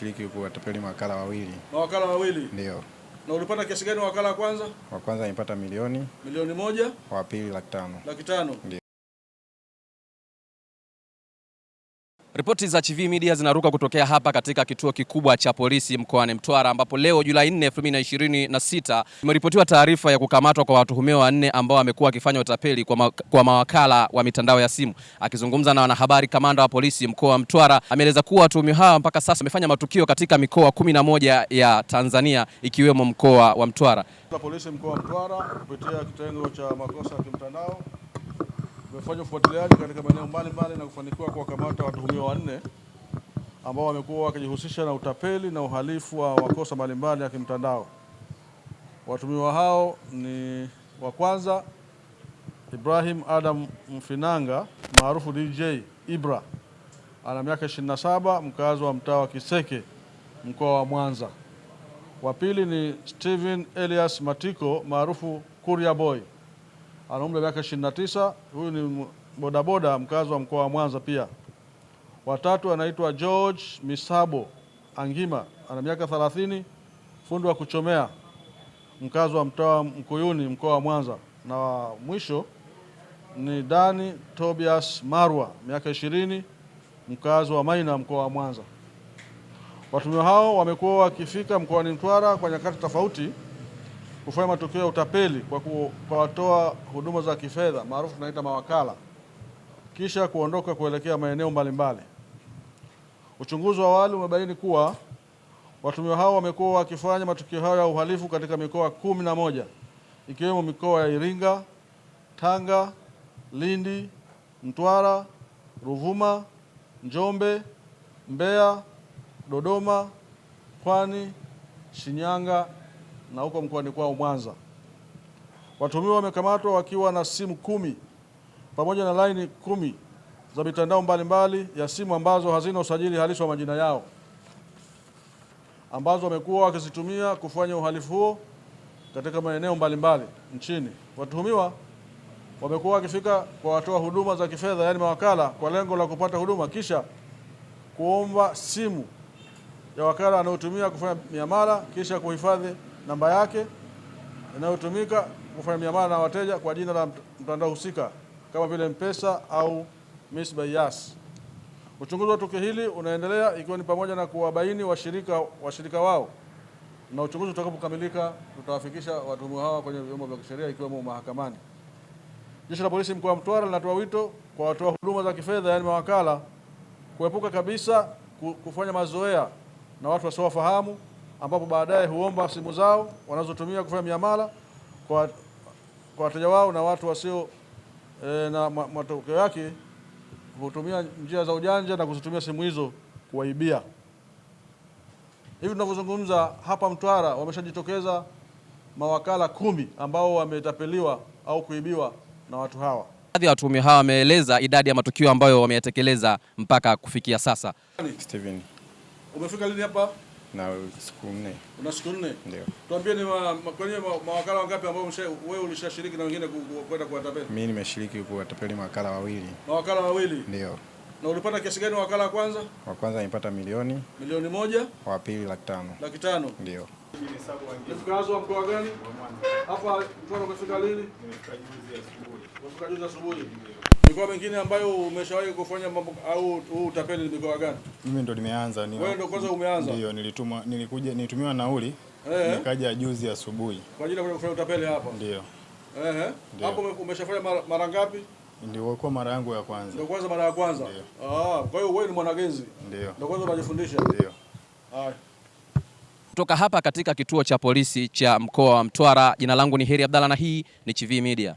nimeshiriki kuwatapeli mawakala wawili. Mawakala wawili? Ndio. Na ulipata kiasi gani wakala wa kwanza? Wa kwanza nilipata milioni. Milioni moja? Wa pili 500,000. 500,000? Ndio. Ripoti za Chivihi Media zinaruka kutokea hapa katika kituo kikubwa cha polisi mkoani Mtwara, ambapo leo Julai 4, 2026 imeripotiwa taarifa ya kukamatwa kwa watuhumiwa wanne ambao wamekuwa wakifanya utapeli kwa mawakala wa mitandao ya simu. Akizungumza na wanahabari, kamanda wa polisi mkoa wa Mtwara ameeleza kuwa watuhumiwa hao mpaka sasa wamefanya matukio katika mikoa 11 ya Tanzania ikiwemo mkoa wa Mtwara. Polisi mkoa wa Mtwara kupitia kitengo cha makosa ya kimtandao tumefanya ufuatiliaji katika maeneo mbalimbali na kufanikiwa kuwakamata watuhumiwa wanne ambao wamekuwa wakijihusisha na utapeli na uhalifu wa makosa mbalimbali ya kimtandao. Watuhumiwa hao ni wa kwanza Ibrahim Adam Mfinanga maarufu DJ Ibra, ana miaka 27, mkazi wa mtaa wa Kiseke mkoa wa Mwanza. Wa pili ni Steven Elias Matiko maarufu Kuria Boy, ana umri wa miaka 29, huyu ni bodaboda mkazi wa mkoa wa Mwanza pia. Watatu anaitwa George Misabo Angima, ana miaka 30, fundi wa kuchomea, mkazi wa mtaa Mkuyuni mkoa wa Mwanza. Na mwisho ni Dani Tobias Marwa, miaka 20, mkazi wa Maina mkoa wa Mwanza. Watuhumiwa hao wamekuwa wakifika mkoani Mtwara kwa nyakati tofauti kufanya matukio ya utapeli kwa kuwatoa huduma za kifedha maarufu tunaita mawakala, kisha kuondoka kuelekea maeneo mbalimbali. Uchunguzi wa awali umebaini kuwa watuhumiwa hao wamekuwa wakifanya matukio hayo ya uhalifu katika mikoa 11 ikiwemo mikoa ya Iringa, Tanga, Lindi, Mtwara, Ruvuma, Njombe, Mbeya, Dodoma, Pwani, Shinyanga na huko mkoani kwao Mwanza. Watuhumiwa wamekamatwa wakiwa na simu 10 pamoja na laini 10 za mitandao mbalimbali ya simu ambazo hazina usajili halisi wa majina yao, ambazo wamekuwa wakizitumia kufanya uhalifu huo katika maeneo mbalimbali nchini. Watuhumiwa wamekuwa wakifika kwa watoa huduma za kifedha, yaani mawakala, kwa lengo la kupata huduma, kisha kuomba simu ya wakala anayotumia kufanya miamala, kisha kuhifadhi namba yake inayotumika kufanya miamala na wateja kwa jina la mtandao husika kama vile M-Pesa au Miss by Yas. Uchunguzi wa tukio hili unaendelea ikiwa ni pamoja na kuwabaini washirika wao, na uchunguzi utakapokamilika tutawafikisha watuhumiwa hawa kwenye vyombo vya kisheria ikiwemo mahakamani. Jeshi la Polisi mkoa wa Mtwara linatoa wito kwa watoa huduma za kifedha, yaani mawakala, kuepuka kabisa kufanya mazoea na watu wasiowafahamu, ambapo baadaye huomba simu zao wanazotumia kufanya miamala kwa wateja wao, na watu wasio na matokeo yake hutumia njia za ujanja na kuzitumia simu hizo kuwaibia. Hivi tunavyozungumza hapa Mtwara wameshajitokeza mawakala 10 ambao wametapeliwa au kuibiwa na watu hawa. Baadhi ya watuhumiwa hawa wameeleza idadi ya matukio ambayo wameyatekeleza mpaka kufikia sasa. Steven. Umefika lini hapa? Na siku 4. Una siku 4? Ndio. Tuambie ni kwenye mawakala wangapi ambao wewe ulishashiriki na wengine kwenda kuwatapeli? Mimi nimeshiriki kuwatapeli mawakala wawili. Mawakala wawili? Ndio. Na ulipata kiasi gani wakala wa kwanza? Wa kwanza nilipata milioni. Milioni moja? Wa pili 500,000. 500,000? Ndio. Ni mkazi wa mkoa gani? Hapa Mtwara umefika lini? Nimefika juzi asubuhi. Umefika juzi asubuhi. Mikoa mingine ambayo umeshawahi kufanya mambo au utapeli ni mikoa gani? Mimi ndo nimeanza. Wewe ndo kwanza umeanza? Ndio, nilitumiwa nauli. Nikaja juzi asubuhi. Kwa ajili ya kufanya utapeli hapa? Ndio. Hapo umeshafanya mara ngapi? Ndio kwa mara yangu ya kwanza. Ndio kwanza mara ya kwanza? Ndio. Kwa hiyo wewe ni mwanagezi? Ndio. Ndio kwanza unajifundisha? Ndio. Kutoka hapa katika kituo cha polisi cha mkoa wa Mtwara, jina langu ni Heri Abdalla na hii ni Chivihi Media.